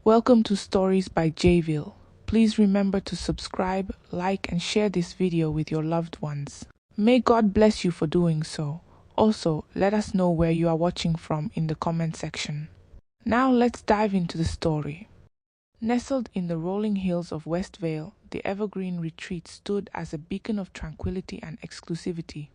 Welcome to Stories by Jayvil. Please remember to subscribe, like, and share this video with your loved ones. May God bless you for doing so. Also, let us know where you are watching from in the comment section. Now let's dive into the story. Nestled in the rolling hills of West Vale, the evergreen retreat stood as a beacon of tranquility and exclusivity.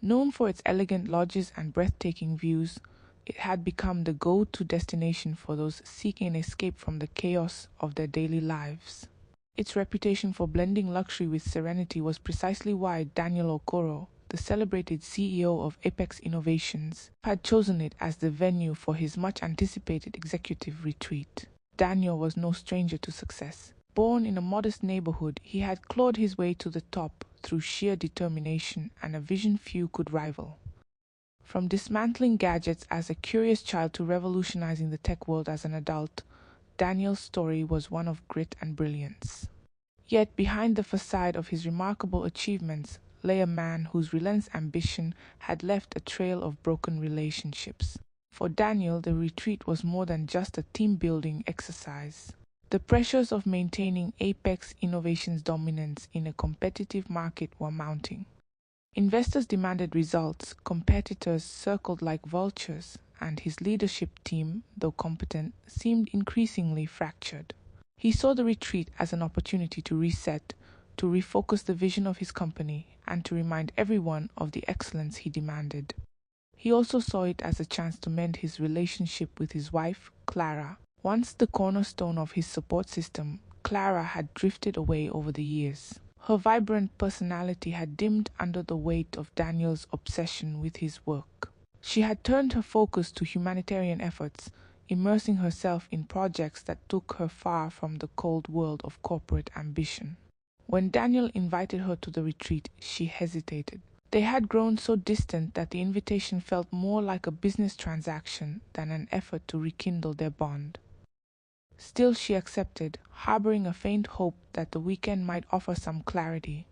Known for its elegant lodges and breathtaking views, it had become the go-to destination for those seeking an escape from the chaos of their daily lives. Its reputation for blending luxury with serenity was precisely why Daniel Okoro, the celebrated CEO of Apex Innovations, had chosen it as the venue for his much-anticipated executive retreat. Daniel was no stranger to success. Born in a modest neighborhood, he had clawed his way to the top through sheer determination and a vision few could rival. From dismantling gadgets as a curious child to revolutionizing the tech world as an adult, Daniel's story was one of grit and brilliance. Yet behind the facade of his remarkable achievements lay a man whose relentless ambition had left a trail of broken relationships. For Daniel, the retreat was more than just a team-building exercise. The pressures of maintaining Apex Innovations' dominance in a competitive market were mounting. Investors demanded results, competitors circled like vultures, and his leadership team, though competent, seemed increasingly fractured. He saw the retreat as an opportunity to reset, to refocus the vision of his company, and to remind everyone of the excellence he demanded. He also saw it as a chance to mend his relationship with his wife, Clara. Once the cornerstone of his support system, Clara had drifted away over the years. Her vibrant personality had dimmed under the weight of Daniel's obsession with his work. She had turned her focus to humanitarian efforts, immersing herself in projects that took her far from the cold world of corporate ambition. When Daniel invited her to the retreat, she hesitated. They had grown so distant that the invitation felt more like a business transaction than an effort to rekindle their bond. Still, she accepted, harboring a faint hope that the weekend might offer some clarity.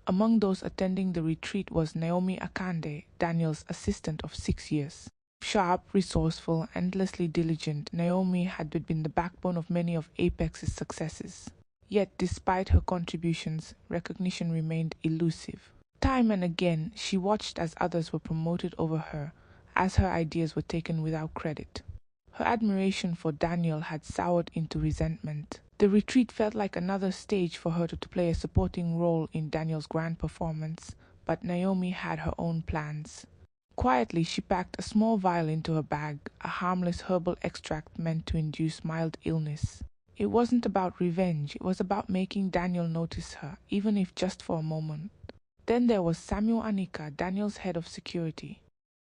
Among those attending the retreat was Naomi Akande, Daniel's assistant of 6 years. Sharp, resourceful, endlessly diligent, Naomi had been the backbone of many of Apex's successes. Yet, despite her contributions, recognition remained elusive. Time and again, she watched as others were promoted over her, as her ideas were taken without credit. Her admiration for Daniel had soured into resentment. The retreat felt like another stage for her to play a supporting role in Daniel's grand performance, but Naomi had her own plans. Quietly, she packed a small vial into her bag, a harmless herbal extract meant to induce mild illness. It wasn't about revenge, it was about making Daniel notice her, even if just for a moment. Then there was Samuel Anika, Daniel's head of security.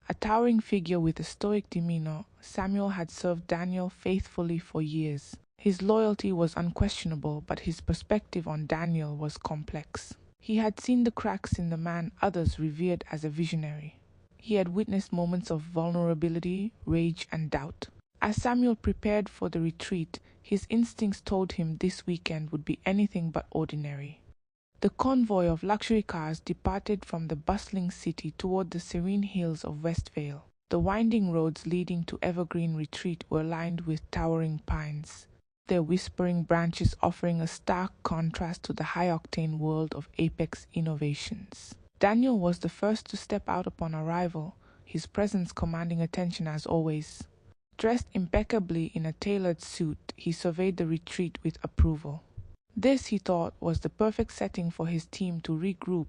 A towering figure with a stoic demeanor, Samuel had served Daniel faithfully for years. His loyalty was unquestionable, but his perspective on Daniel was complex. He had seen the cracks in the man others revered as a visionary. He had witnessed moments of vulnerability, rage, and doubt. As Samuel prepared for the retreat, his instincts told him this weekend would be anything but ordinary. The convoy of luxury cars departed from the bustling city toward the serene hills of West Vale. The winding roads leading to Evergreen Retreat were lined with towering pines, their whispering branches offering a stark contrast to the high-octane world of Apex Innovations. Daniel was the first to step out upon arrival, his presence commanding attention as always. Dressed impeccably in a tailored suit, he surveyed the retreat with approval. This, he thought, was the perfect setting for his team to regroup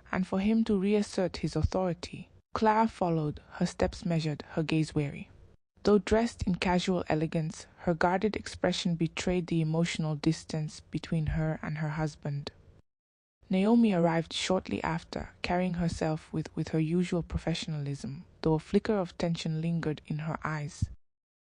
and for him to reassert his authority. Clara followed, her steps measured, her gaze wary. Though dressed in casual elegance, her guarded expression betrayed the emotional distance between her and her husband. Naomi arrived shortly after, carrying herself with her usual professionalism, though a flicker of tension lingered in her eyes.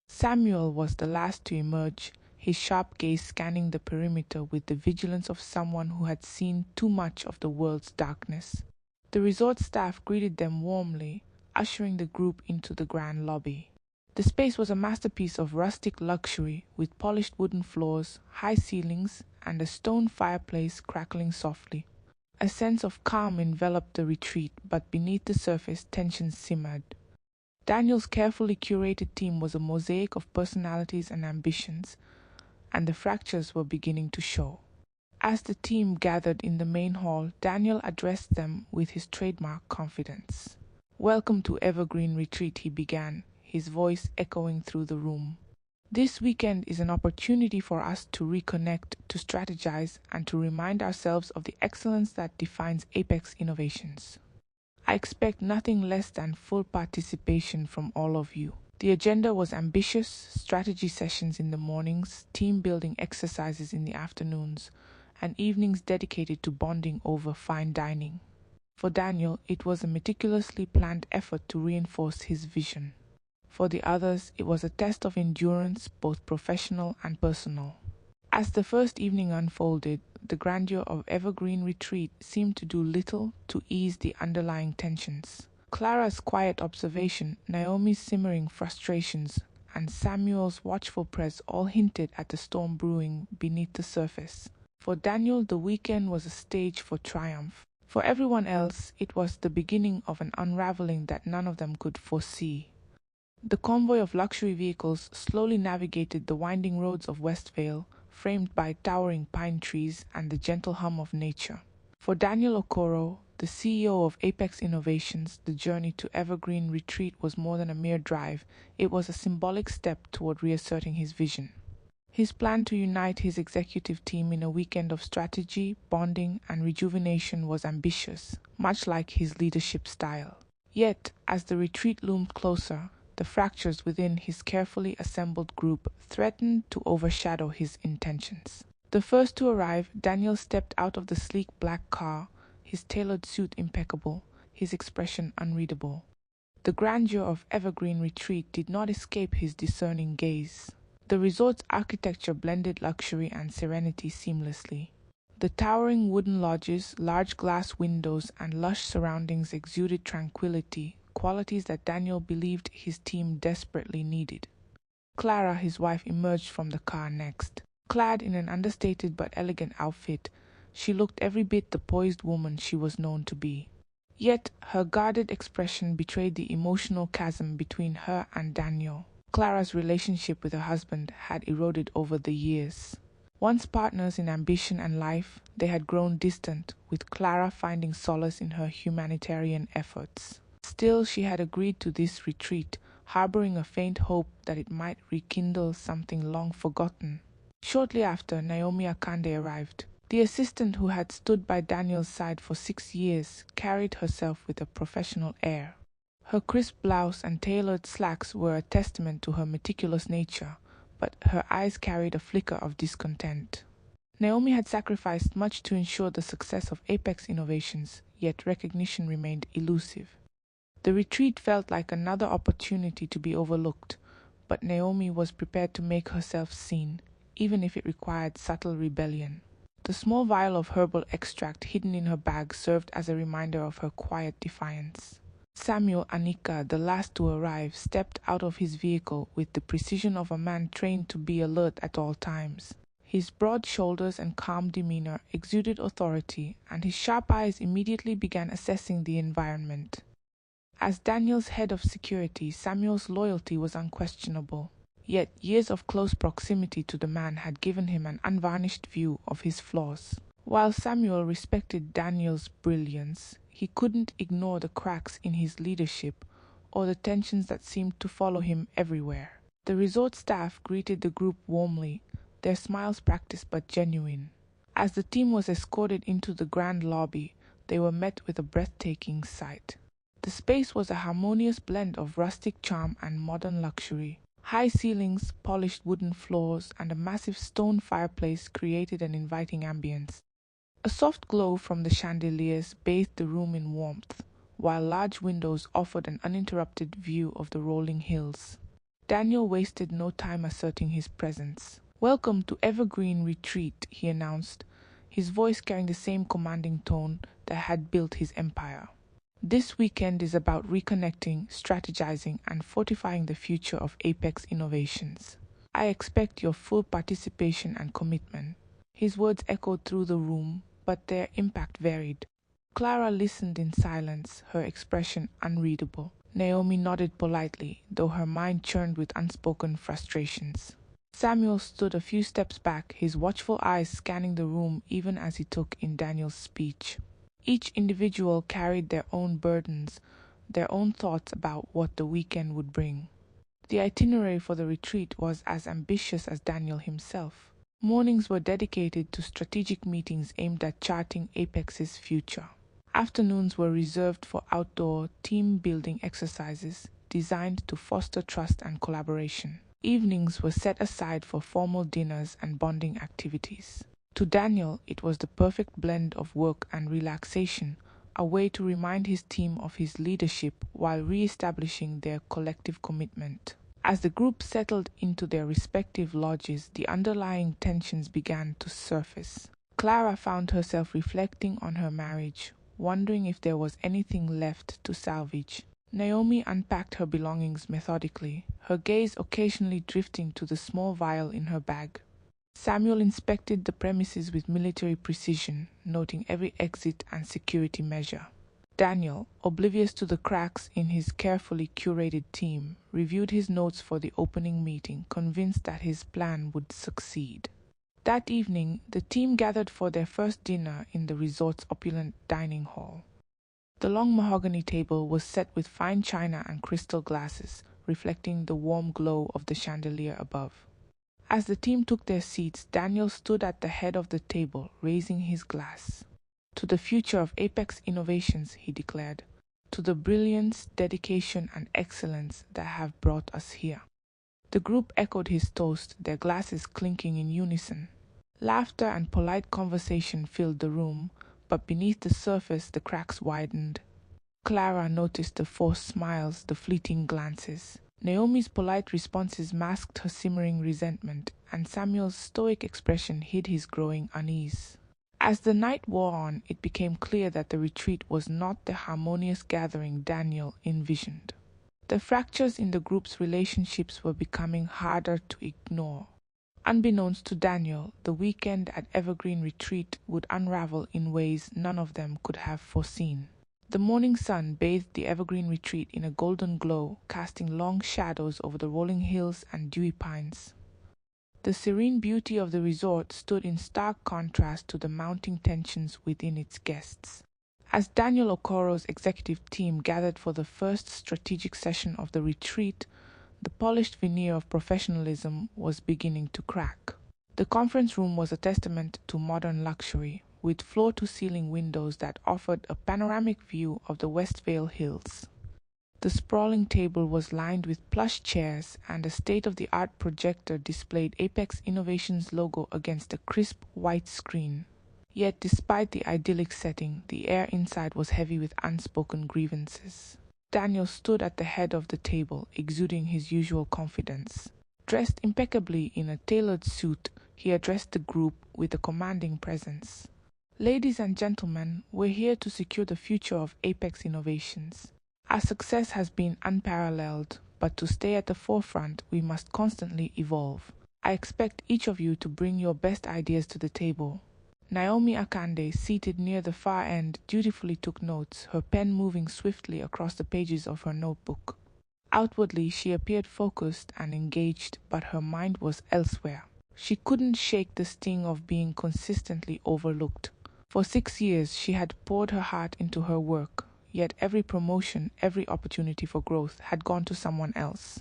Samuel was the last to emerge, his sharp gaze scanning the perimeter with the vigilance of someone who had seen too much of the world's darkness. The resort staff greeted them warmly, ushering the group into the grand lobby. The space was a masterpiece of rustic luxury, with polished wooden floors, high ceilings, and a stone fireplace crackling softly. A sense of calm enveloped the retreat, but beneath the surface tension simmered. Daniel's carefully curated team was a mosaic of personalities and ambitions, and the fractures were beginning to show. As the team gathered in the main hall, Daniel addressed them with his trademark confidence. "Welcome to Evergreen Retreat," he began, his voice echoing through the room. "This weekend is an opportunity for us to reconnect, to strategize, and to remind ourselves of the excellence that defines Apex Innovations. I expect nothing less than full participation from all of you." The agenda was ambitious: strategy sessions in the mornings, team building exercises in the afternoons, and evenings dedicated to bonding over fine dining. For Daniel, it was a meticulously planned effort to reinforce his vision. For the others, it was a test of endurance, both professional and personal. As the first evening unfolded, the grandeur of Evergreen Retreat seemed to do little to ease the underlying tensions. Clara's quiet observation, Naomi's simmering frustrations, and Samuel's watchful press all hinted at the storm brewing beneath the surface. For Daniel, the weekend was a stage for triumph. For everyone else, it was the beginning of an unraveling that none of them could foresee. The convoy of luxury vehicles slowly navigated the winding roads of Westvale, framed by towering pine trees and the gentle hum of nature. For Daniel Okoro, the CEO of Apex Innovations, the journey to Evergreen Retreat was more than a mere drive. It was a symbolic step toward reasserting his vision. His plan to unite his executive team in a weekend of strategy, bonding, and rejuvenation was ambitious, much like his leadership style. Yet, as the retreat loomed closer, the fractures within his carefully assembled group threatened to overshadow his intentions. The first to arrive, Daniel stepped out of the sleek black car, his tailored suit impeccable, his expression unreadable. The grandeur of Evergreen Retreat did not escape his discerning gaze. The resort's architecture blended luxury and serenity seamlessly. The towering wooden lodges, large glass windows, and lush surroundings exuded tranquility, qualities that Daniel believed his team desperately needed. Clara, his wife, emerged from the car next. Clad in an understated but elegant outfit, she looked every bit the poised woman she was known to be. Yet her guarded expression betrayed the emotional chasm between her and Daniel. Clara's relationship with her husband had eroded over the years. Once partners in ambition and life, they had grown distant, with Clara finding solace in her humanitarian efforts. Still, she had agreed to this retreat, harboring a faint hope that it might rekindle something long forgotten. Shortly after, Naomi Akande arrived. The assistant who had stood by Daniel's side for 6 years carried herself with a professional air. Her crisp blouse and tailored slacks were a testament to her meticulous nature, but her eyes carried a flicker of discontent. Naomi had sacrificed much to ensure the success of Apex Innovations, yet recognition remained elusive. The retreat felt like another opportunity to be overlooked, but Naomi was prepared to make herself seen, even if it required subtle rebellion. The small vial of herbal extract hidden in her bag served as a reminder of her quiet defiance. Samuel Anika, the last to arrive, stepped out of his vehicle with the precision of a man trained to be alert at all times. His broad shoulders and calm demeanor exuded authority, and his sharp eyes immediately began assessing the environment. As Daniel's head of security, Samuel's loyalty was unquestionable. Yet years of close proximity to the man had given him an unvarnished view of his flaws. While Samuel respected Daniel's brilliance, he couldn't ignore the cracks in his leadership or the tensions that seemed to follow him everywhere. The resort staff greeted the group warmly, their smiles practiced but genuine. As the team was escorted into the grand lobby, they were met with a breathtaking sight. The space was a harmonious blend of rustic charm and modern luxury. High ceilings, polished wooden floors, and a massive stone fireplace created an inviting ambience. A soft glow from the chandeliers bathed the room in warmth, while large windows offered an uninterrupted view of the rolling hills. Daniel wasted no time asserting his presence. "Welcome to Evergreen Retreat," he announced, his voice carrying the same commanding tone that had built his empire. "This weekend is about reconnecting, strategizing, and fortifying the future of Apex Innovations. I expect your full participation and commitment." His words echoed through the room, but their impact varied. Clara listened in silence, her expression unreadable. Naomi nodded politely, though her mind churned with unspoken frustrations. Samuel stood a few steps back, his watchful eyes scanning the room even as he took in Daniel's speech. Each individual carried their own burdens, their own thoughts about what the weekend would bring. The itinerary for the retreat was as ambitious as Daniel himself. Mornings were dedicated to strategic meetings aimed at charting Apex's future. Afternoons were reserved for outdoor team-building exercises designed to foster trust and collaboration. Evenings were set aside for formal dinners and bonding activities. To Daniel, it was the perfect blend of work and relaxation, a way to remind his team of his leadership while re-establishing their collective commitment. As the group settled into their respective lodges, the underlying tensions began to surface. Clara found herself reflecting on her marriage, wondering if there was anything left to salvage. Naomi unpacked her belongings methodically, her gaze occasionally drifting to the small vial in her bag. Samuel inspected the premises with military precision, noting every exit and security measure. Daniel, oblivious to the cracks in his carefully curated team, reviewed his notes for the opening meeting, convinced that his plan would succeed. That evening, the team gathered for their first dinner in the resort's opulent dining hall. The long mahogany table was set with fine china and crystal glasses, reflecting the warm glow of the chandelier above. As the team took their seats, Daniel stood at the head of the table, raising his glass. "To the future of Apex Innovations," he declared. "To the brilliance, dedication, and excellence that have brought us here." The group echoed his toast, their glasses clinking in unison. Laughter and polite conversation filled the room, but beneath the surface the cracks widened. Clara noticed the forced smiles, the fleeting glances. Naomi's polite responses masked her simmering resentment, and Samuel's stoic expression hid his growing unease. As the night wore on, it became clear that the retreat was not the harmonious gathering Daniel envisioned. The fractures in the group's relationships were becoming harder to ignore. Unbeknownst to Daniel, the weekend at Evergreen Retreat would unravel in ways none of them could have foreseen. The morning sun bathed the Evergreen Retreat in a golden glow, casting long shadows over the rolling hills and dewy pines. The serene beauty of the resort stood in stark contrast to the mounting tensions within its guests. As Daniel Okoro's executive team gathered for the first strategic session of the retreat, the polished veneer of professionalism was beginning to crack. The conference room was a testament to modern luxury, with floor-to-ceiling windows that offered a panoramic view of the Westvale Hills. The sprawling table was lined with plush chairs, and a state-of-the-art projector displayed Apex Innovations' logo against a crisp white screen. Yet despite the idyllic setting, the air inside was heavy with unspoken grievances. Daniel stood at the head of the table, exuding his usual confidence. Dressed impeccably in a tailored suit, he addressed the group with a commanding presence. "Ladies and gentlemen, we're here to secure the future of Apex Innovations. Our success has been unparalleled, but to stay at the forefront, we must constantly evolve. I expect each of you to bring your best ideas to the table." Naomi Akande, seated near the far end, dutifully took notes, her pen moving swiftly across the pages of her notebook. Outwardly, she appeared focused and engaged, but her mind was elsewhere. She couldn't shake the sting of being consistently overlooked. For 6 years, she had poured her heart into her work, yet every promotion, every opportunity for growth had gone to someone else.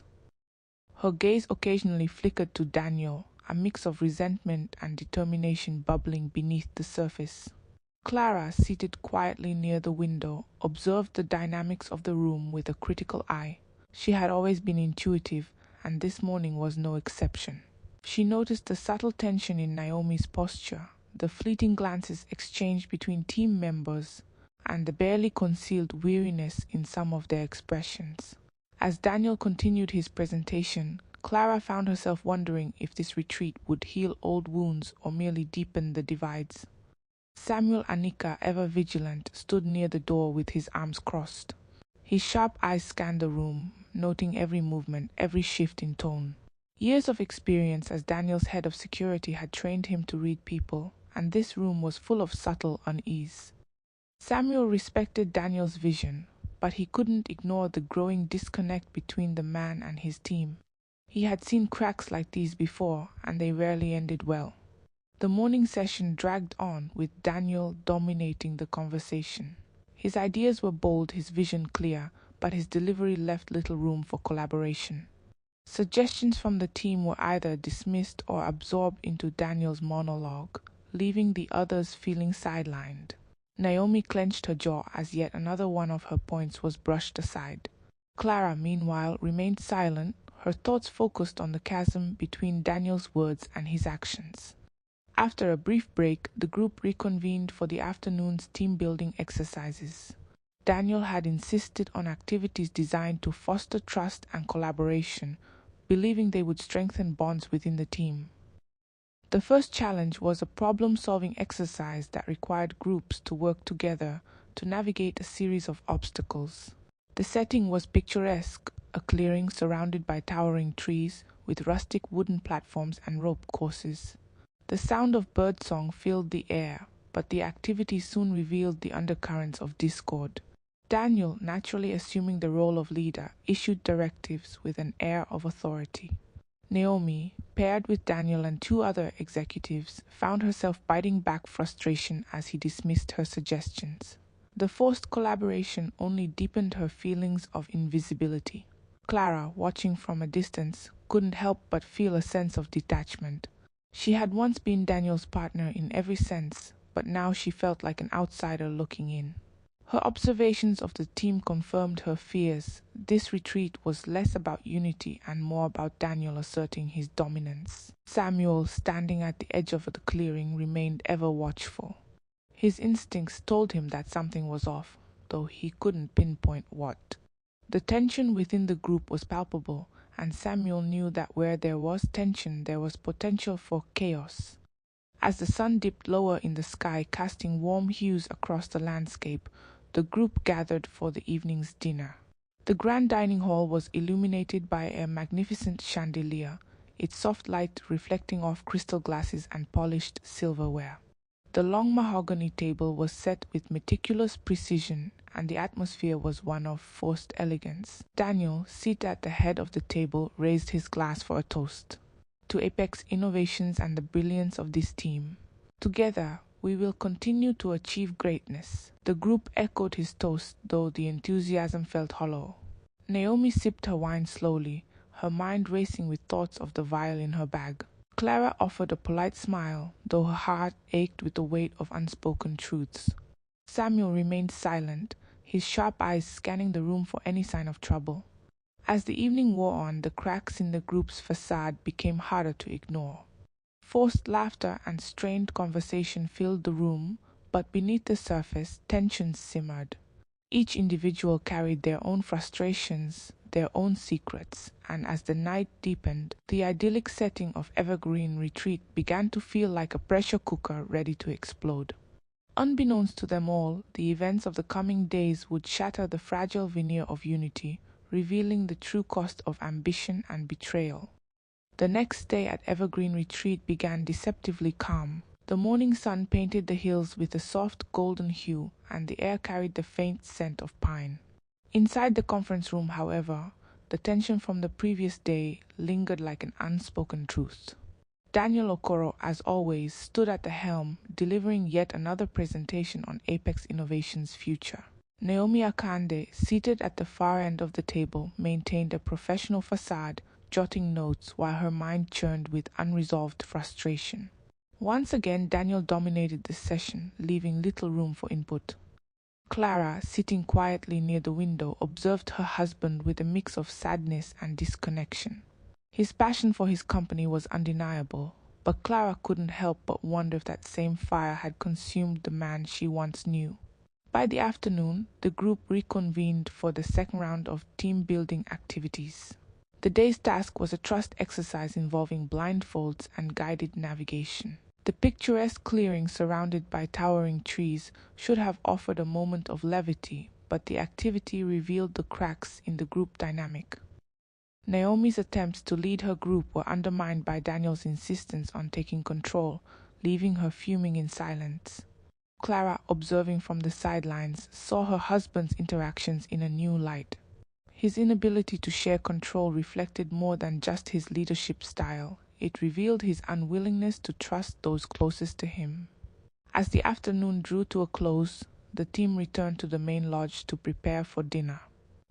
Her gaze occasionally flickered to Daniel, a mix of resentment and determination bubbling beneath the surface. Clara, seated quietly near the window, observed the dynamics of the room with a critical eye. She had always been intuitive, and this morning was no exception. She noticed the subtle tension in Naomi's posture, the fleeting glances exchanged between team members, and the barely concealed weariness in some of their expressions. As Daniel continued his presentation, Clara found herself wondering if this retreat would heal old wounds or merely deepen the divides. Samuel Anika, ever vigilant, stood near the door with his arms crossed. His sharp eyes scanned the room, noting every movement, every shift in tone. Years of experience as Daniel's head of security had trained him to read people, and this room was full of subtle unease. Samuel respected Daniel's vision, but he couldn't ignore the growing disconnect between the man and his team. He had seen cracks like these before, and they rarely ended well. The morning session dragged on, with Daniel dominating the conversation. His ideas were bold, his vision clear, but his delivery left little room for collaboration. Suggestions from the team were either dismissed or absorbed into Daniel's monologue, leaving the others feeling sidelined. Naomi clenched her jaw as yet another one of her points was brushed aside. Clara, meanwhile, remained silent, her thoughts focused on the chasm between Daniel's words and his actions. After a brief break, the group reconvened for the afternoon's team-building exercises. Daniel had insisted on activities designed to foster trust and collaboration, believing they would strengthen bonds within the team. The first challenge was a problem-solving exercise that required groups to work together to navigate a series of obstacles. The setting was picturesque, a clearing surrounded by towering trees with rustic wooden platforms and rope courses. The sound of birdsong filled the air, but the activity soon revealed the undercurrents of discord. Daniel, naturally assuming the role of leader, issued directives with an air of authority. Naomi, paired with Daniel and two other executives, found herself biting back frustration as he dismissed her suggestions. The forced collaboration only deepened her feelings of invisibility. Clara, watching from a distance, couldn't help but feel a sense of detachment. She had once been Daniel's partner in every sense, but now she felt like an outsider looking in. Her observations of the team confirmed her fears. This retreat was less about unity and more about Daniel asserting his dominance. Samuel, standing at the edge of the clearing, remained ever watchful. His instincts told him that something was off, though he couldn't pinpoint what. The tension within the group was palpable, and Samuel knew that where there was tension, there was potential for chaos. As the sun dipped lower in the sky, casting warm hues across the landscape, the group gathered for the evening's dinner. The grand dining hall was illuminated by a magnificent chandelier, its soft light reflecting off crystal glasses and polished silverware. The long mahogany table was set with meticulous precision, and the atmosphere was one of forced elegance. Daniel, seated at the head of the table, raised his glass for a toast. To Apex Innovations and the brilliance of this team. Together, we will continue to achieve greatness. The group echoed his toast, though the enthusiasm felt hollow. Naomi sipped her wine slowly, her mind racing with thoughts of the vial in her bag. Clara offered a polite smile, though her heart ached with the weight of unspoken truths. Samuel remained silent, his sharp eyes scanning the room for any sign of trouble. As the evening wore on, the cracks in the group's facade became harder to ignore. Forced laughter and strained conversation filled the room, but beneath the surface, tensions simmered. Each individual carried their own frustrations, their own secrets, and as the night deepened, the idyllic setting of Evergreen Retreat began to feel like a pressure cooker ready to explode. Unbeknownst to them all, the events of the coming days would shatter the fragile veneer of unity, revealing the true cost of ambition and betrayal. The next day at Evergreen Retreat began deceptively calm. The morning sun painted the hills with a soft golden hue, and the air carried the faint scent of pine. Inside the conference room, however, the tension from the previous day lingered like an unspoken truth. Daniel Okoro, as always, stood at the helm, delivering yet another presentation on Apex Innovation's future. Naomi Akande, seated at the far end of the table, maintained a professional facade, jotting notes while her mind churned with unresolved frustration. Once again, Daniel dominated the session, leaving little room for input. Clara, sitting quietly near the window, observed her husband with a mix of sadness and disconnection. His passion for his company was undeniable, but Clara couldn't help but wonder if that same fire had consumed the man she once knew. By the afternoon, the group reconvened for the second round of team-building activities. The day's task was a trust exercise involving blindfolds and guided navigation. The picturesque clearing surrounded by towering trees should have offered a moment of levity, but the activity revealed the cracks in the group dynamic. Naomi's attempts to lead her group were undermined by Daniel's insistence on taking control, leaving her fuming in silence. Clara, observing from the sidelines, saw her husband's interactions in a new light. His inability to share control reflected more than just his leadership style. It revealed his unwillingness to trust those closest to him. As the afternoon drew to a close, the team returned to the main lodge to prepare for dinner.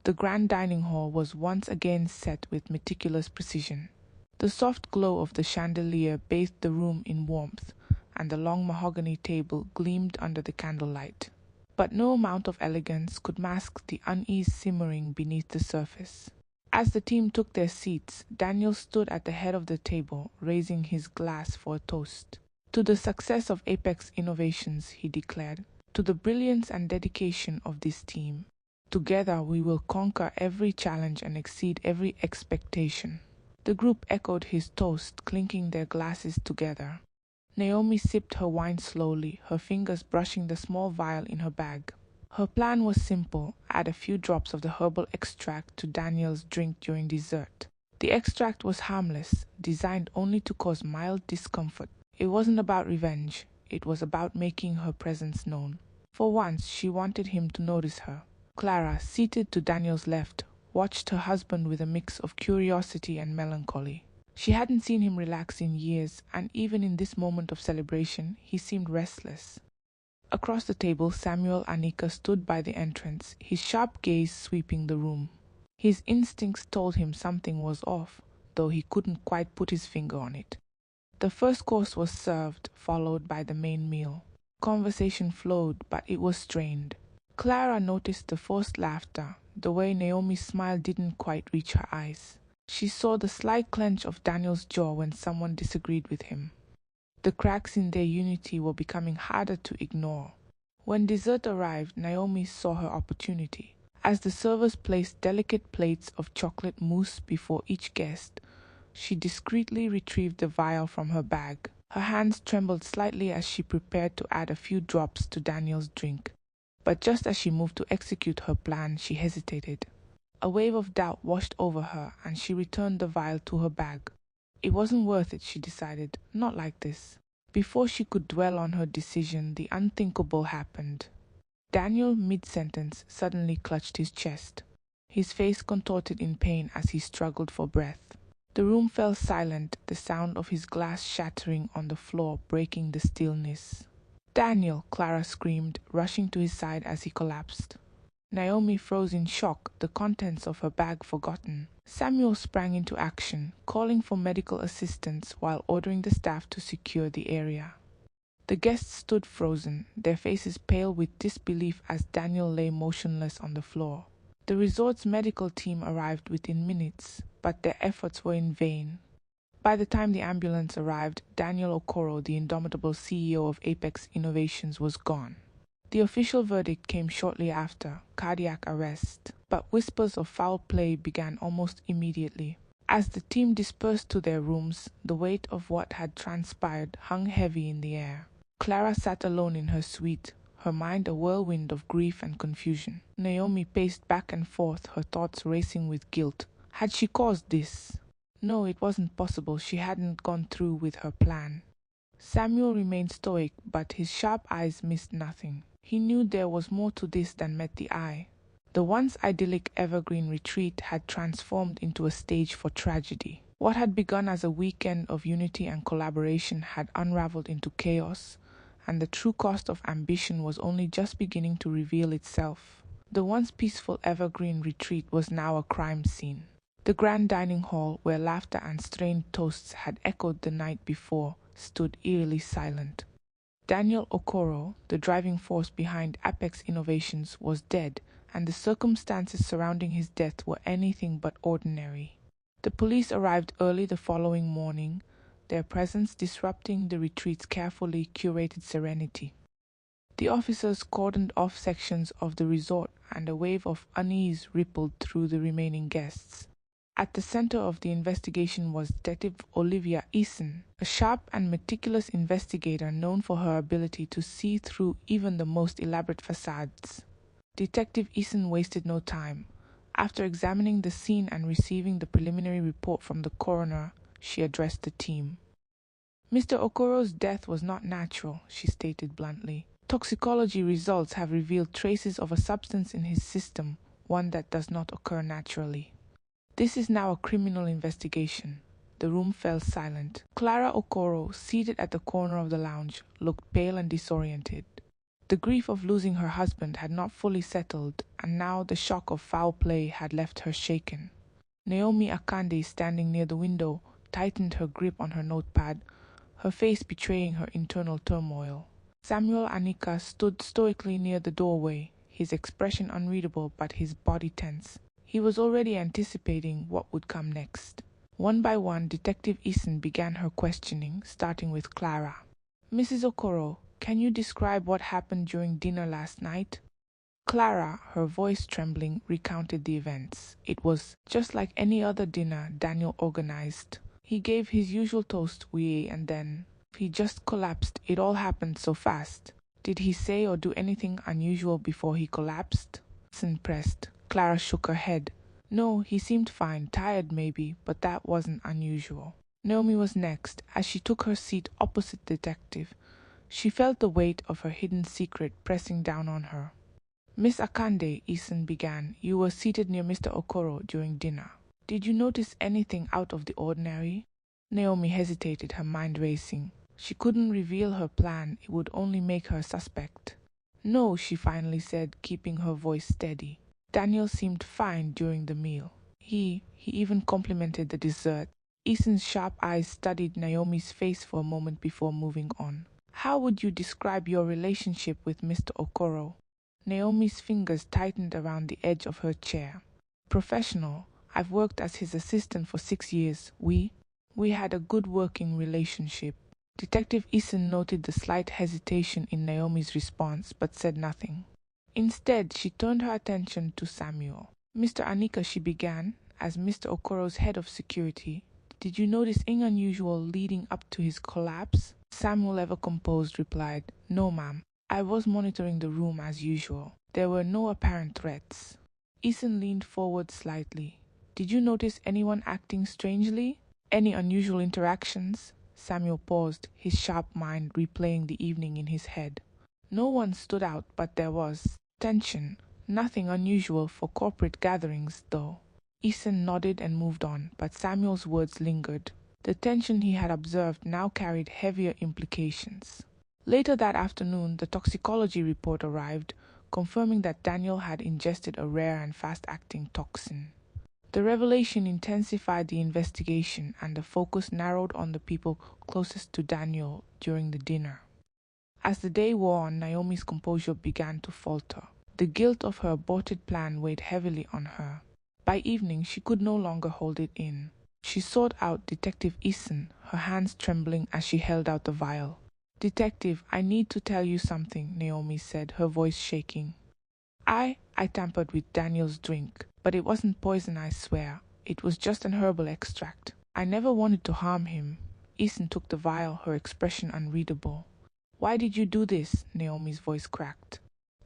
The grand dining hall was once again set with meticulous precision. The soft glow of the chandelier bathed the room in warmth, and the long mahogany table gleamed under the candlelight. But no amount of elegance could mask the unease simmering beneath the surface. As the team took their seats, Daniel stood at the head of the table, raising his glass for a toast. "To the success of Apex Innovations," he declared. "To the brilliance and dedication of this team. Together we will conquer every challenge and exceed every expectation." The group echoed his toast, clinking their glasses together. Naomi sipped her wine slowly, her fingers brushing the small vial in her bag. Her plan was simple: add a few drops of the herbal extract to Daniel's drink during dessert. The extract was harmless, designed only to cause mild discomfort. It wasn't about revenge, it was about making her presence known. For once, she wanted him to notice her. Clara, seated to Daniel's left, watched her husband with a mix of curiosity and melancholy. She hadn't seen him relax in years, and even in this moment of celebration, he seemed restless. Across the table, Samuel Anika stood by the entrance, his sharp gaze sweeping the room. His instincts told him something was off, though he couldn't quite put his finger on it. The first course was served, followed by the main meal. Conversation flowed, but it was strained. Clara noticed the forced laughter, the way Naomi's smile didn't quite reach her eyes. She saw the slight clench of Daniel's jaw when someone disagreed with him. The cracks in their unity were becoming harder to ignore. When dessert arrived, Naomi saw her opportunity. As the servers placed delicate plates of chocolate mousse before each guest, she discreetly retrieved the vial from her bag. Her hands trembled slightly as she prepared to add a few drops to Daniel's drink. But just as she moved to execute her plan, she hesitated. A wave of doubt washed over her, and she returned the vial to her bag. It wasn't worth it, she decided. Not like this. Before she could dwell on her decision, the unthinkable happened. Daniel, mid-sentence, suddenly clutched his chest. His face contorted in pain as he struggled for breath. The room fell silent, the sound of his glass shattering on the floor breaking the stillness. "Daniel!" Clara screamed, rushing to his side as he collapsed. Naomi froze in shock, the contents of her bag forgotten. Samuel sprang into action, calling for medical assistance while ordering the staff to secure the area. The guests stood frozen, their faces pale with disbelief as Daniel lay motionless on the floor. The resort's medical team arrived within minutes, but their efforts were in vain. By the time the ambulance arrived, Daniel Okoro, the indomitable CEO of Apex Innovations, was gone. The official verdict came shortly after: cardiac arrest, but whispers of foul play began almost immediately. As the team dispersed to their rooms, the weight of what had transpired hung heavy in the air. Clara sat alone in her suite, her mind a whirlwind of grief and confusion. Naomi paced back and forth, her thoughts racing with guilt. Had she caused this? No, it wasn't possible. She hadn't gone through with her plan. Samuel remained stoic, but his sharp eyes missed nothing. He knew there was more to this than met the eye. The once idyllic evergreen retreat had transformed into a stage for tragedy. What had begun as a weekend of unity and collaboration had unraveled into chaos, and the true cost of ambition was only just beginning to reveal itself. The once peaceful evergreen retreat was now a crime scene. The grand dining hall, where laughter and strained toasts had echoed the night before, stood eerily silent. Daniel Okoro, the driving force behind Apex Innovations, was dead, and the circumstances surrounding his death were anything but ordinary. The police arrived early the following morning, their presence disrupting the retreat's carefully curated serenity. The officers cordoned off sections of the resort, and a wave of unease rippled through the remaining guests. At the center of the investigation was Detective Olivia Eason, a sharp and meticulous investigator known for her ability to see through even the most elaborate facades. Detective Eason wasted no time. After examining the scene and receiving the preliminary report from the coroner, she addressed the team. "Mr. Okoro's death was not natural," she stated bluntly. "Toxicology results have revealed traces of a substance in his system one that does not occur naturally. This is now a criminal investigation. The room fell silent. Clara Okoro, seated at the corner of the lounge, looked pale and disoriented. The grief of losing her husband had not fully settled, and now the shock of foul play had left her shaken. Naomi Akande, standing near the window, tightened her grip on her notepad, her face betraying her internal turmoil. Samuel Anika stood stoically near the doorway, his expression unreadable but his body tense. He was already anticipating what would come next. One by one, Detective Eason began her questioning, starting with Clara. "Mrs. Okoro, can you describe what happened during dinner last night?" Clara, her voice trembling, recounted the events. It was just like any other dinner Daniel organized. He gave his usual toast, "Oui," and then he just collapsed. It all happened so fast. Did he say or do anything unusual before he collapsed? Eason pressed. Clara shook her head. No, he seemed fine, tired maybe, but that wasn't unusual. Naomi was next, as she took her seat opposite the detective. She felt the weight of her hidden secret pressing down on her. "Miss Akande," Eason began, "you were seated near Mr. Okoro during dinner. Did you notice anything out of the ordinary?" Naomi hesitated, her mind racing. She couldn't reveal her plan, it would only make her suspect. "No," she finally said, keeping her voice steady. "Daniel seemed fine during the meal. He even complimented the dessert." Eason's sharp eyes studied Naomi's face for a moment before moving on. "How would you describe your relationship with Mr. Okoro?" Naomi's fingers tightened around the edge of her chair. "Professional. I've worked as his assistant for 6 years. We had a good working relationship." Detective Eason noted the slight hesitation in Naomi's response, but said nothing. Instead, she turned her attention to Samuel. "Mr. Anika," she began, as Mr. Okoro's head of security, "did you notice anything unusual leading up to his collapse?" Samuel, ever composed, replied, "No, ma'am. I was monitoring the room as usual. There were no apparent threats." Eason leaned forward slightly. "Did you notice anyone acting strangely? Any unusual interactions?" Samuel paused, his sharp mind replaying the evening in his head. "No one stood out, but there was tension. Nothing unusual for corporate gatherings, though." Eason nodded and moved on, but Samuel's words lingered. The tension he had observed now carried heavier implications. Later that afternoon, the toxicology report arrived, confirming that Daniel had ingested a rare and fast-acting toxin. The revelation intensified the investigation, and the focus narrowed on the people closest to Daniel during the dinner. As the day wore on, Naomi's composure began to falter. The guilt of her aborted plan weighed heavily on her. By evening, she could no longer hold it in. She sought out Detective Eason, her hands trembling as she held out the vial. "Detective, I need to tell you something," Naomi said, her voice shaking. I tampered with Daniel's drink, but it wasn't poison, I swear. It was just an herbal extract. I never wanted to harm him." Eason took the vial, her expression unreadable. "Why did you do this?" Naomi's voice cracked.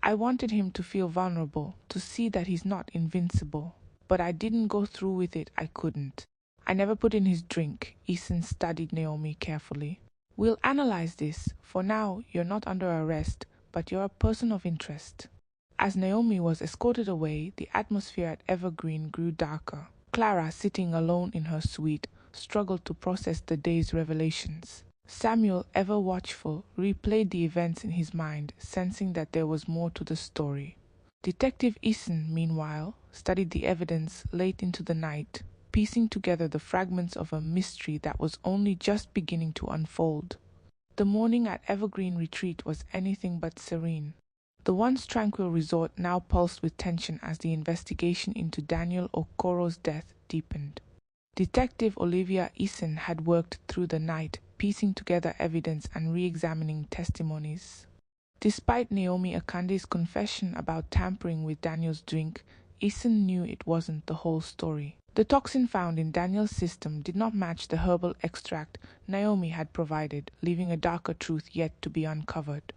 "I wanted him to feel vulnerable, to see that he's not invincible. But I didn't go through with it, I couldn't. I never put in his drink." Eason studied Naomi carefully. "We'll analyze this. For now, you're not under arrest, but you're a person of interest." As Naomi was escorted away, the atmosphere at Evergreen grew darker. Clara, sitting alone in her suite, struggled to process the day's revelations. Samuel, ever watchful, replayed the events in his mind, sensing that there was more to the story. Detective Eason, meanwhile, studied the evidence late into the night, piecing together the fragments of a mystery that was only just beginning to unfold. The morning at Evergreen Retreat was anything but serene. The once tranquil resort now pulsed with tension as the investigation into Daniel Okoro's death deepened. Detective Olivia Eason had worked through the night, piecing together evidence and re-examining testimonies. Despite Naomi Akande's confession about tampering with Daniel's drink, Eason knew it wasn't the whole story. The toxin found in Daniel's system did not match the herbal extract Naomi had provided, leaving a darker truth yet to be uncovered.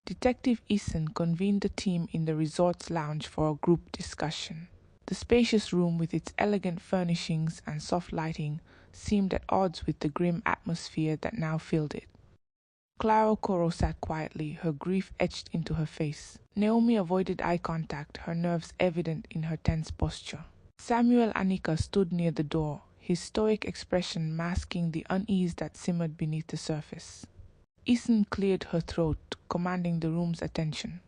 Detective Eason convened the team in the resort's lounge for a group discussion. The spacious room, with its elegant furnishings and soft lighting, seemed at odds with the grim atmosphere that now filled it. Clara Okoro sat quietly, her grief etched into her face. Naomi avoided eye contact, her nerves evident in her tense posture. Samuel Anika stood near the door, his stoic expression masking the unease that simmered beneath the surface. Eason cleared her throat, commanding the room's attention.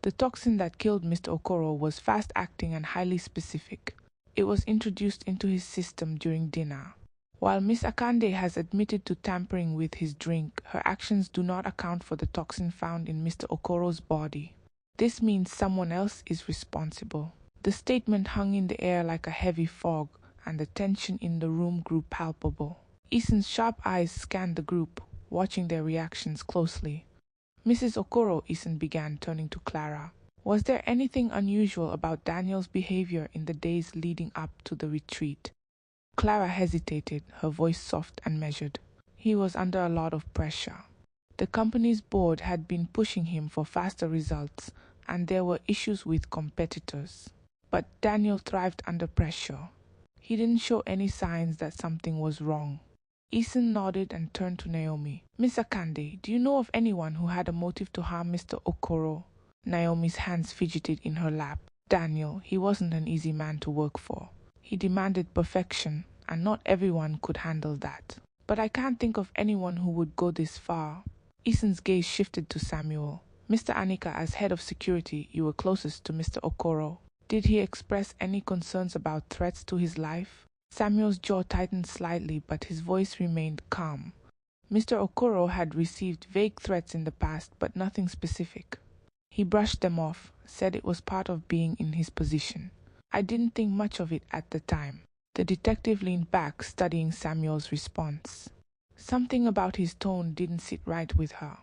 The toxin that killed Mr. Okoro was fast-acting and highly specific. It was introduced into his system during dinner. While Miss Akande has admitted to tampering with his drink, her actions do not account for the toxin found in Mr. Okoro's body. This means someone else is responsible. The statement hung in the air like a heavy fog, and the tension in the room grew palpable. Eason's sharp eyes scanned the group, watching their reactions closely. Mrs. Okoro, Eason began, turning to Clara. Was there anything unusual about Daniel's behavior in the days leading up to the retreat? Clara hesitated, her voice soft and measured. He was under a lot of pressure. The company's board had been pushing him for faster results, and there were issues with competitors. But Daniel thrived under pressure. He didn't show any signs that something was wrong. Eason nodded and turned to Naomi. Miss Akande, do you know of anyone who had a motive to harm Mr. Okoro? Naomi's hands fidgeted in her lap. Daniel, he wasn't an easy man to work for. He demanded perfection, and not everyone could handle that. But I can't think of anyone who would go this far. Eason's gaze shifted to Samuel. Mr. Anika, as head of security, you were closest to Mr. Okoro. Did he express any concerns about threats to his life? Samuel's jaw tightened slightly, but his voice remained calm. Mr. Okoro had received vague threats in the past, but nothing specific. He brushed them off, said it was part of being in his position. I didn't think much of it at the time. The detective leaned back, studying Samuel's response. Something about his tone didn't sit right with her.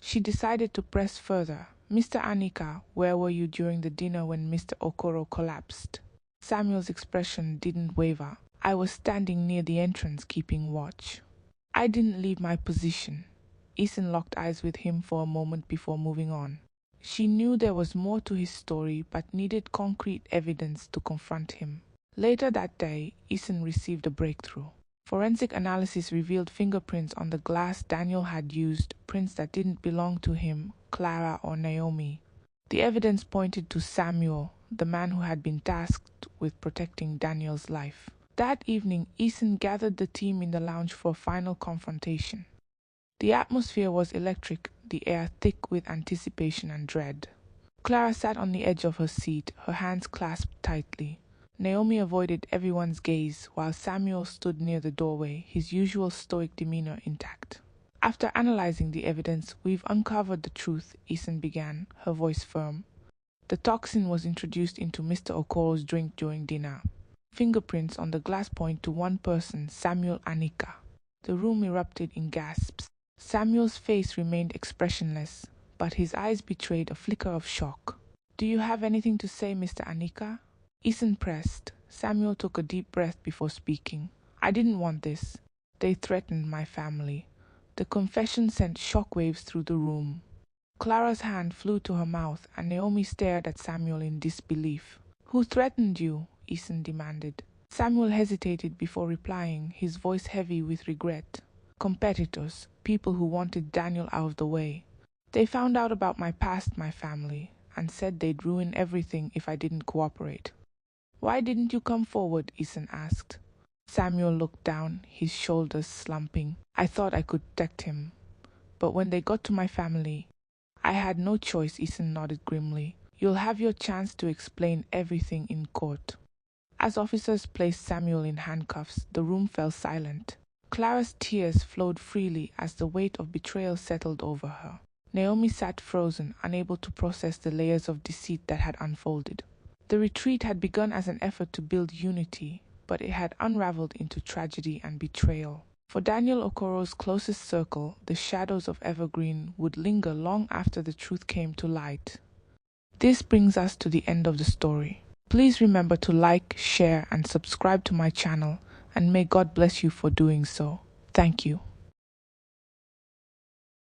She decided to press further. Mr. Anika, where were you during the dinner when Mr. Okoro collapsed? Samuel's expression didn't waver. I was standing near the entrance keeping watch. I didn't leave my position. Eason locked eyes with him for a moment before moving on. She knew there was more to his story but needed concrete evidence to confront him. Later that day, Eason received a breakthrough. Forensic analysis revealed fingerprints on the glass Daniel had used, prints that didn't belong to him, Clara, or Naomi. The evidence pointed to Samuel, the man who had been tasked with protecting Daniel's life. That evening, Eason gathered the team in the lounge for a final confrontation. The atmosphere was electric, the air thick with anticipation and dread. Clara sat on the edge of her seat, her hands clasped tightly. Naomi avoided everyone's gaze, while Samuel stood near the doorway, his usual stoic demeanor intact. After analyzing the evidence, we've uncovered the truth, Eason began, her voice firm. The toxin was introduced into Mr. Okoro's drink during dinner. Fingerprints on the glass point to one person, Samuel Anika. The room erupted in gasps. Samuel's face remained expressionless, but his eyes betrayed a flicker of shock. Do you have anything to say, Mr. Anika? Eason pressed. Samuel took a deep breath before speaking. I didn't want this. They threatened my family. The confession sent shockwaves through the room. Clara's hand flew to her mouth, and Naomi stared at Samuel in disbelief. Who threatened you? Eason demanded. Samuel hesitated before replying, his voice heavy with regret. Competitors, people who wanted Daniel out of the way. They found out about my past, my family, and said they'd ruin everything if I didn't cooperate. Why didn't you come forward? Eason asked. Samuel looked down, his shoulders slumping. I thought I could protect him. But when they got to my family, I had no choice, Eason nodded grimly. You'll have your chance to explain everything in court. As officers placed Samuel in handcuffs, the room fell silent. Clara's tears flowed freely as the weight of betrayal settled over her. Naomi sat frozen, unable to process the layers of deceit that had unfolded. The retreat had begun as an effort to build unity, but it had unraveled into tragedy and betrayal. For Daniel Okoro's closest circle, the shadows of Evergreen would linger long after the truth came to light. This brings us to the end of the story. Please remember to like, share, and subscribe to my channel, and may God bless you for doing so. Thank you.